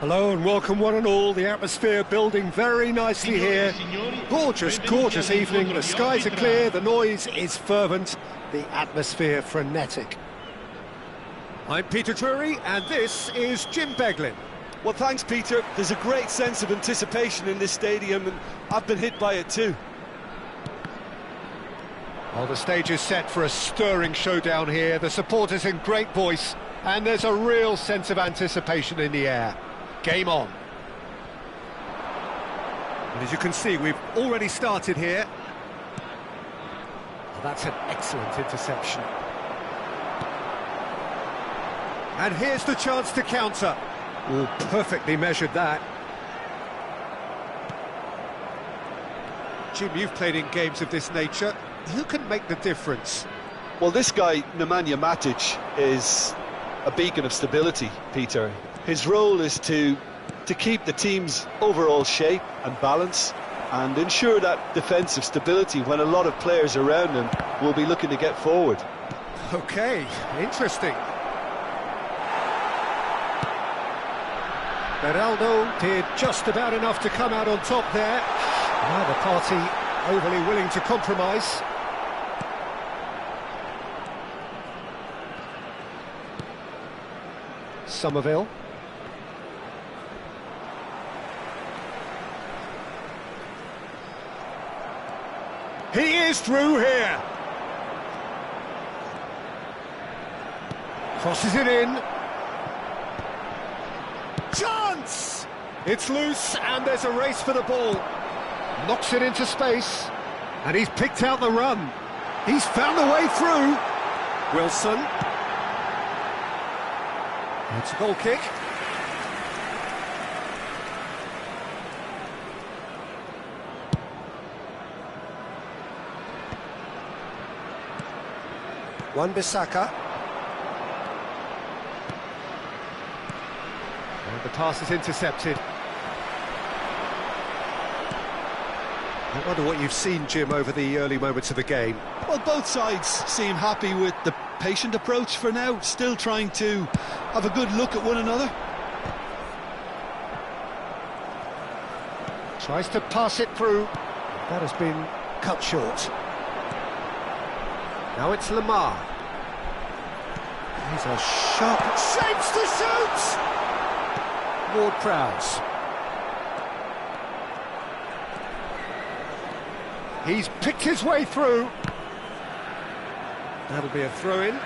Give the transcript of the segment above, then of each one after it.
Hello and welcome one and all. The atmosphere building very nicely here. Gorgeous, gorgeous evening. The skies are clear, the noise is fervent, the atmosphere frenetic. I'm Peter Drury and this is Jim Beglin. Well, thanks, Peter. There's a great sense of anticipation in this stadium and I've been hit by it too. Well, the stage is set for a stirring showdown here. The supporters in great voice and there's a real sense of anticipation in the air. Game on. And as you can see, we've already started here. Well, that's an excellent interception. And here's the chance to counter. Oh, perfectly measured that. Jim, you've played in games of this nature. Who can make the difference? Well, this guy, Nemanja Matic, is a beacon of stability, Peter. His role is to keep the team's overall shape and balance and ensure that defensive stability when a lot of players around him will be looking to get forward. Okay, interesting. Beraldo did just about enough to come out on top there. Neither party overly willing to compromise. Somerville. He is through here. Crosses it in. Chance! It's loose and there's a race for the ball. Knocks it into space. And he's picked out the run. He's found a way through. Wilson. It's a goal kick. Wan-Bissaka. And the pass is intercepted. I wonder what you've seen, Jim, over the early moments of the game. Well, both sides seem happy with the patient approach for now, still trying to have a good look at one another. Tries to pass it through. That has been cut short. Now it's Lamar. He's a sharp... Shapes to shoot! Ward-Prowse. He's picked his way through. That'll be a throw-in.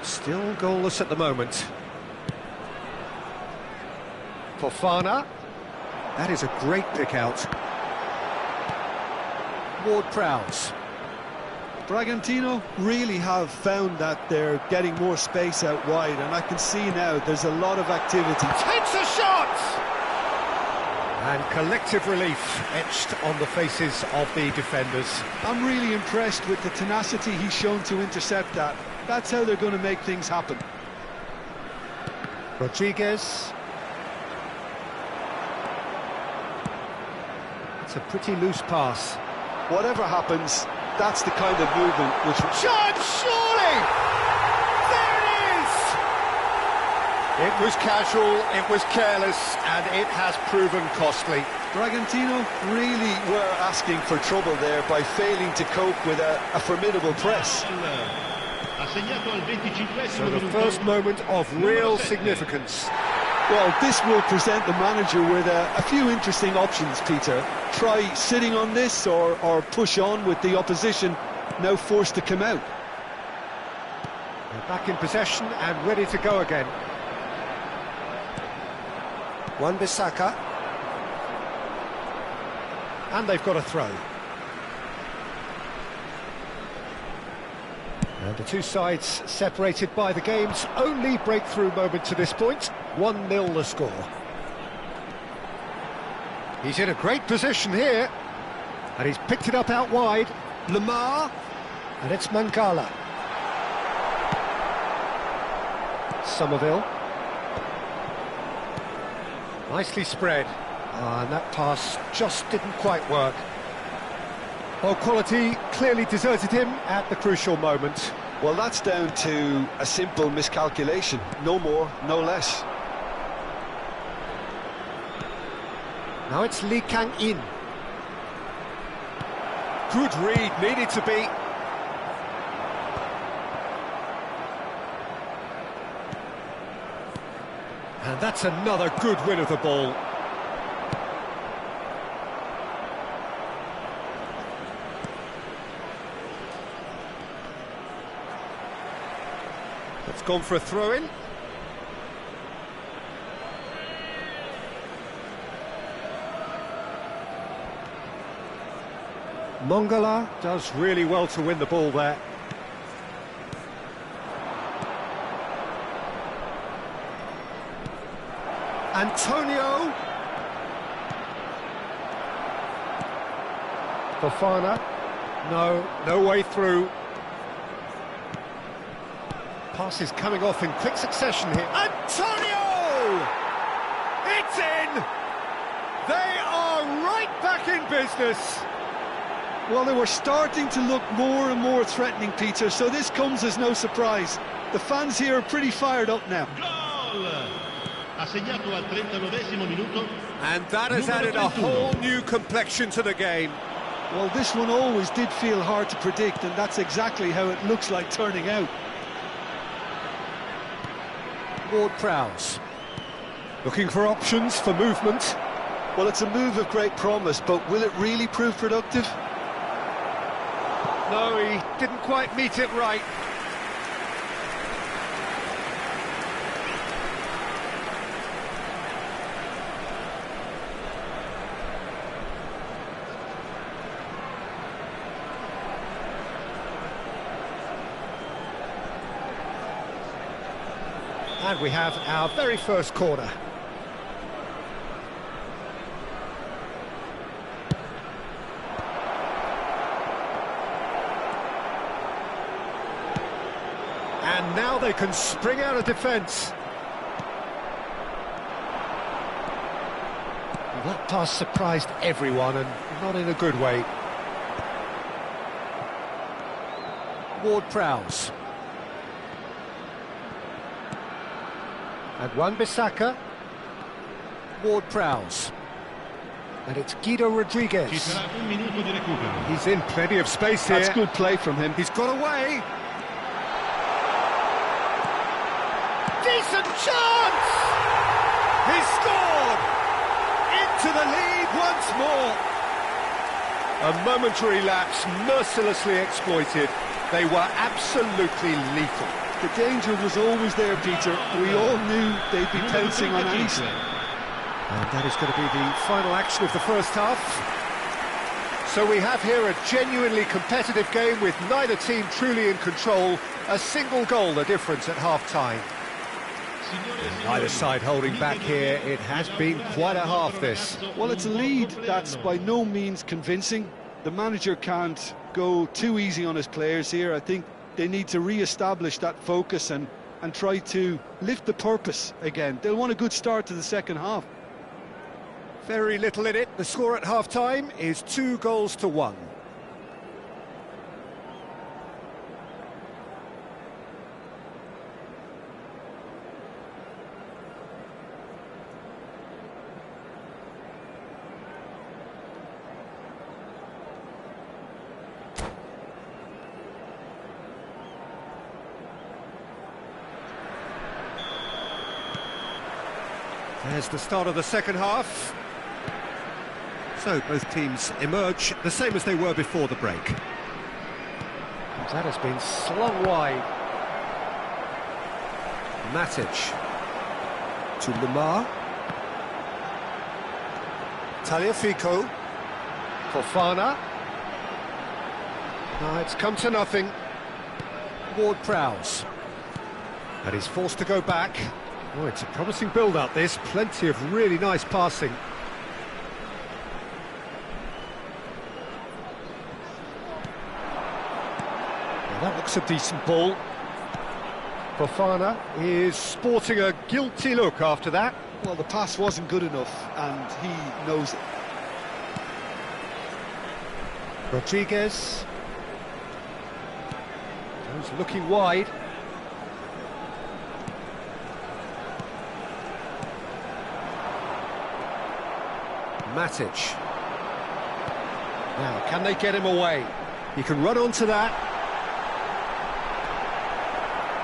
Still goalless at the moment. Fofana. That is a great pick-out. Ward-Prowse. Bragantino really have found that they're getting more space out wide, and I can see now there's a lot of activity. Takes a shot! And collective relief etched on the faces of the defenders. I'm really impressed with the tenacity he's shown to intercept that. That's how they're going to make things happen. Rodriguez. It's a pretty loose pass. Whatever happens, that's the kind of movement which... Chance, surely! There it is! It was casual, it was careless, and it has proven costly. Bragantino really were asking for trouble there by failing to cope with a formidable press. So the first moment of real significance. Well, this will present the manager with a few interesting options, Peter. Try sitting on this or push on with the opposition now forced to come out. They're back in possession and ready to go again. Wan-Bissaka. And they've got a throw. And the two sides separated by the game's only breakthrough moment to this point. 1-0 the score. He's in a great position here. And he's picked it up out wide. Lamar. And it's Mangala. Somerville. Nicely spread. And that pass just didn't quite work. Well, quality clearly deserted him at the crucial moment. Well, that's down to a simple miscalculation. No more, no less. Now it's Lee Kang-in. Good read, needed to be. And that's another good win of the ball. It's gone for a throw-in. Mongala does really well to win the ball there. Antonio. Fofana. No way through. Pass is coming off in quick succession here. Antonio! It's in! They are right back in business. Well, they were starting to look more and more threatening, Peter, so this comes as no surprise. The fans here are pretty fired up now. And that has added a whole new complexion to the game. Well, this one always did feel hard to predict, and that's exactly how it looks like turning out. Ward-Prowse. Looking for options for movement. Well, it's a move of great promise, but will it really prove productive? No, he didn't quite meet it right. And we have our very first corner. And now they can spring out of defence. Well, that pass surprised everyone, and not in a good way. Ward-Prowse. And Wan-Bissaka. Ward-Prowse. And it's Guido Rodriguez. He's in plenty of space here. That's good play from him. He's got away. Decent chance! He's scored! Into the lead once more. A momentary lapse mercilessly exploited. They were absolutely lethal. The danger was always there, Peter. We all knew they'd be pouncing on anything. And that is going to be the final action of the first half. So we have here a genuinely competitive game with neither team truly in control. A single goal the difference at half-time. Neither side holding back here. It has been quite a half, this. Well, it's a lead that's by no means convincing. The manager can't go too easy on his players here. I think they need to re-establish that focus and try to lift the purpose again. They'll want a good start to the second half. Very little in it. The score at half-time is 2-1. There's the start of the second half. So both teams emerge the same as they were before the break. And that has been slung wide. Matic to Lamar. Tagliafico. Fofana. No, it's come to nothing. Ward-Prowse. And he's forced to go back. Oh, it's a promising build-up, this. Plenty of really nice passing. Well, that looks a decent ball. Fofana is sporting a guilty look after that. Well, the pass wasn't good enough, and he knows it. Rodriguez. He's looking wide. Matic. Now, can they get him away? He can run onto that.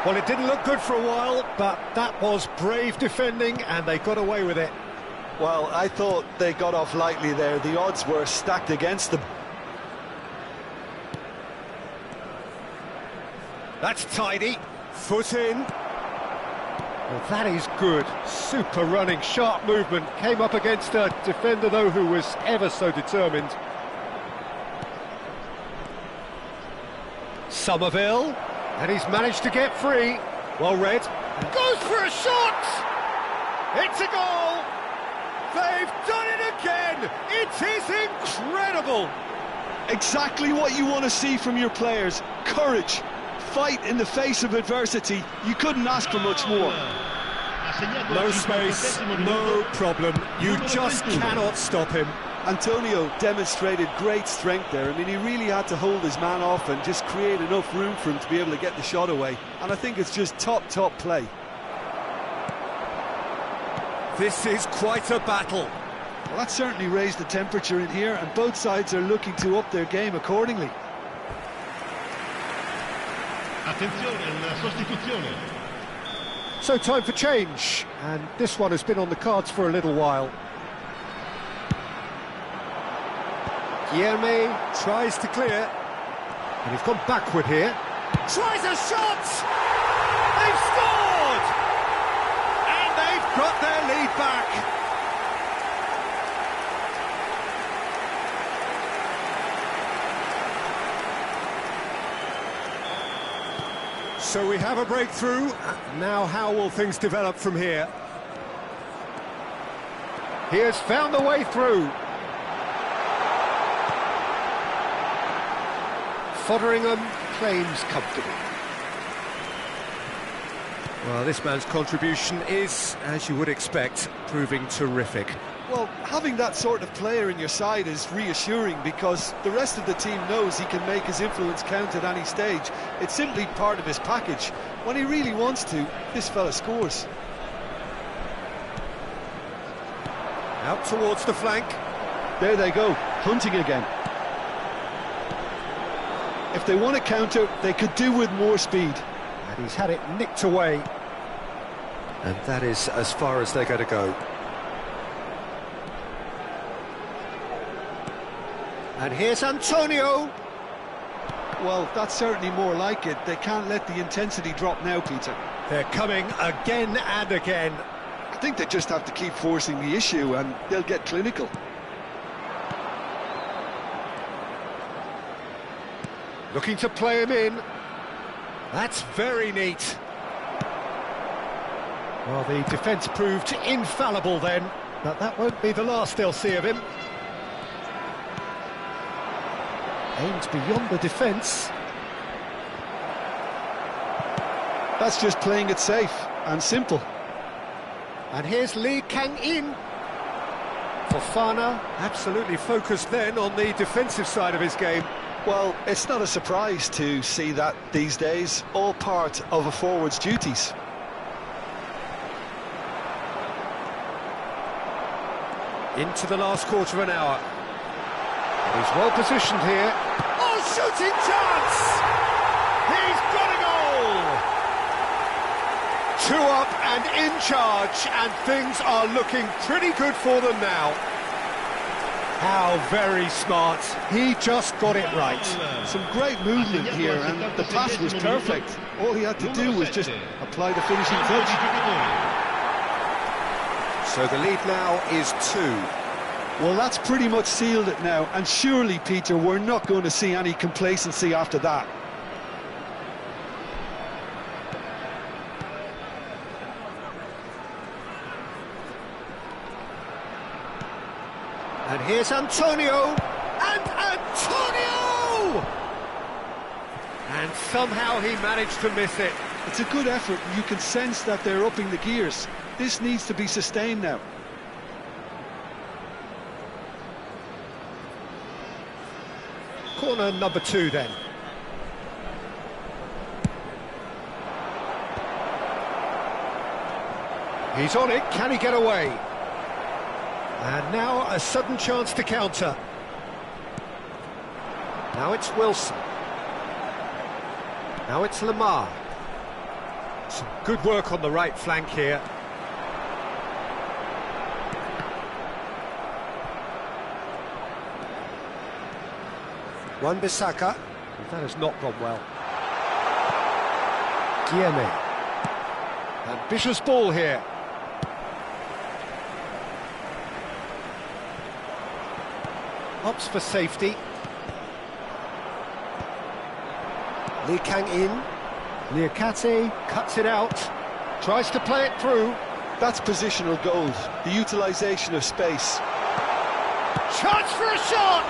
Well, it didn't look good for a while, but that was brave defending, and they got away with it. Well, I thought they got off lightly there. The odds were stacked against them. That's tidy. Foot in. Well, that is good. Super running, sharp movement. Came up against a defender, though, who was ever so determined. Somerville. And he's managed to get free. Well read. And goes for a shot! It's a goal! They've done it again! It is incredible! Exactly what you want to see from your players. Courage. Fight in the face of adversity. You couldn't ask for much more. No space, no problem. You just cannot stop him. Antonio demonstrated great strength there. I mean, he really had to hold his man off and just create enough room for him to be able to get the shot away. And I think it's just top play. This is quite a battle. Well, that certainly raised the temperature in here, and both sides are looking to up their game accordingly. So time for change, and this one has been on the cards for a little while. Guilherme tries to clear, and he's gone backward here. Tries a shot! They've scored! And they've got their lead back. So we have a breakthrough. Now how will things develop from here? He has found the way through. Fotheringham claims comfortably. Well, this man's contribution is, as you would expect, proving terrific. Well, having that sort of player in your side is reassuring because the rest of the team knows he can make his influence count at any stage. It's simply part of his package. When he really wants to, this fella scores. Out towards the flank. There they go, hunting again. If they want to counter, they could do with more speed. And he's had it nicked away. And that is as far as they're going to go. And here's Antonio. Well, that's certainly more like it. They can't let the intensity drop now, Peter. They're coming again and again. I think they just have to keep forcing the issue and they'll get clinical. Looking to play him in. That's very neat. Well, the defence proved infallible then, but that won't be the last they'll see of him. Aimed beyond the defence. That's just playing it safe and simple. And here's Lee Kang-in. Fofana absolutely focused then on the defensive side of his game. Well, it's not a surprise to see that these days, all part of a forward's duties. Into the last quarter of an hour. And he's well positioned here. Oh, shooting chance! He's got a goal! 2 up and in charge, and things are looking pretty good for them now. How very smart. He just got it right. Some great movement here, and the pass was perfect. All he had to do was just apply the finishing touch. So the lead now is 2. Well, that's pretty much sealed it now, and surely, Peter, we're not going to see any complacency after that. And here's Antonio! And Antonio! And somehow he managed to miss it. It's a good effort, and you can sense that they're upping the gears. This needs to be sustained now. Corner number 2 then. He's on it, can he get away? And now a sudden chance to counter. Now it's Wilson. Now it's Lamar. Some good work on the right flank here. Wan-Bissaka. That has not gone well. Guilherme. Ambitious ball here. Opts for safety. Lee Kang-in. Liakate cuts it out. Tries to play it through. That's positional gold, the utilisation of space. Chance for a shot!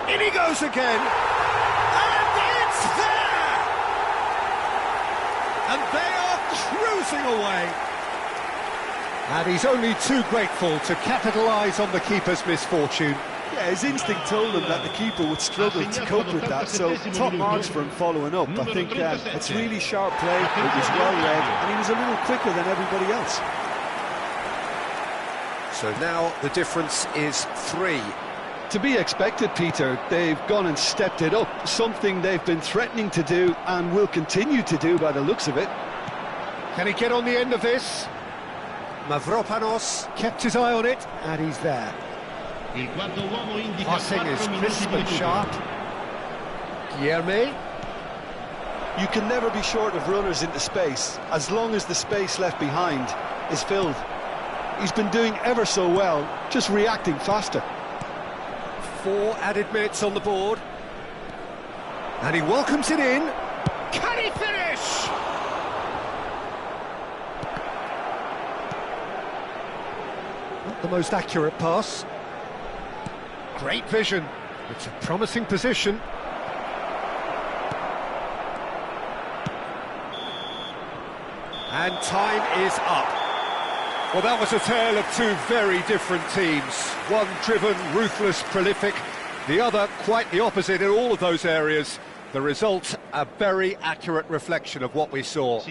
In he goes again. And it's there! And they are cruising away. And he's only too grateful to capitalise on the keeper's misfortune. Yeah, his instinct told him that the keeper would struggle to cope with that, so top marks for him following up. I think it's really sharp play, it was well read, and he was a little quicker than everybody else. So now the difference is 3. To be expected, Peter. They've gone and stepped it up, something they've been threatening to do and will continue to do by the looks of it. Can he get on the end of this? Mavropanos kept his eye on it, and he's there. Passing is crisp and sharp. Guilherme. You can never be short of runners into space, as long as the space left behind is filled. He's been doing ever so well, just reacting faster. 4 added minutes on the board. And he welcomes it in. Can he finish? Not the most accurate pass. Great vision. It's a promising position. And time is up. Well, that was a tale of 2 very different teams. One driven, ruthless, prolific. The other quite the opposite in all of those areas. The result, a very accurate reflection of what we saw.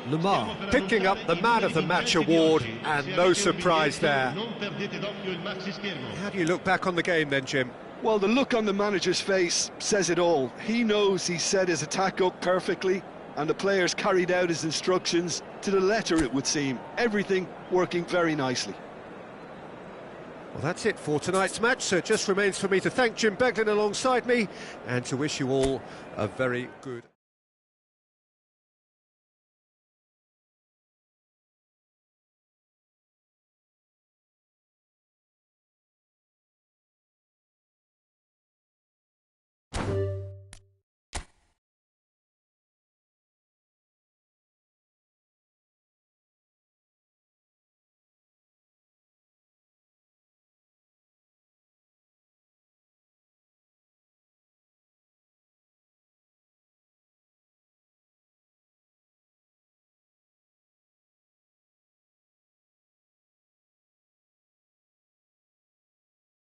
Lamar picking up the Man of the Match award, and no surprise there. How do you look back on the game then, Jim? Well, the look on the manager's face says it all. He knows he set his attack up perfectly, and the players carried out his instructions to the letter, it would seem. Everything working very nicely. Well, that's it for tonight's match, so it just remains for me to thank Jim Beglin alongside me and to wish you all a very good